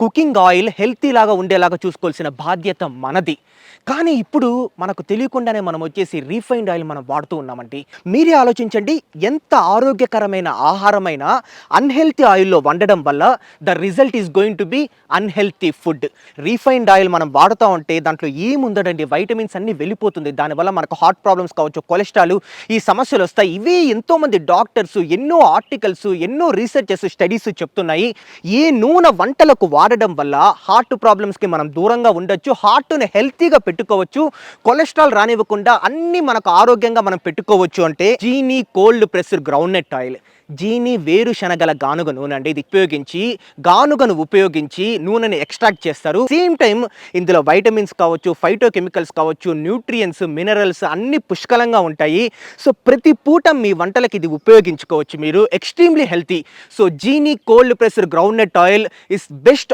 Cooking oil healthy లాగా ఉండేలాగా చూసుకోవాల్సిన బాధ్యత మనది. కానీ ఇప్పుడు మనకు తెలియకుండానే మనం వచ్చేసి రీఫైన్డ్ ఆయిల్ మనం వాడుతూ ఉన్నామండి. మీరే ఆలోచించండి, ఎంత ఆరోగ్యకరమైన ఆహారమైనా అన్‌హెల్తీ ఆయిల్‌లో వండడం వల్ల the result is going to be unhealthy food. Refined oil మనం వాడుతా ఉంటే దాంట్లో ఏముండదండి, వైటమిన్స్ అన్నీ వెళ్ళిపోతుంది. దానివల్ల మనకు హార్ట్ ప్రాబ్లమ్స్ కావచ్చు, కొలెస్ట్రాల్ ఈ సమస్యలు వస్తాయి. ఇవే ఎంతోమంది డాక్టర్స్ ఎన్నో ఆర్టికల్స్, ఎన్నో రీసెర్చెస్, స్టడీస్ చెప్తున్నాయి. ఏ నూనె వంటలకు వాడడం వల్ల హార్ట్ ప్రాబ్లమ్స్‌కి మనం దూరంగా ఉండొచ్చు. హార్ట్‌ని హెల్తీగా పెట్టుకోవచ్చు. కొలెస్ట్రాల్ రానివ్వకుండా అన్నీ మనకు ఆరోగ్యంగా మనం పెట్టుకోవచ్చు. అంటే జీనీ కోల్డ్ ప్రెస్డ్ గ్రౌండ్‌నట్ ఆయిల్, జీనీ వేరుశనగల గానుగ నూనె అండి. ఇది గానుగను ఉపయోగించి నూనెని ఎక్స్ట్రాక్ట్ చేస్తారు. సేమ్ టైం ఇందులో వైటమిన్స్ కావచ్చు, ఫైటో కెమికల్స్ కావచ్చు, న్యూట్రియన్స్, మినరల్స్ అన్ని పుష్కలంగా ఉంటాయి. సో ప్రతి పూట మీ వంటలకి ఇది ఉపయోగించుకోవచ్చు మీరు. Extremely healthy. So genie cold pressed groundnut oil is best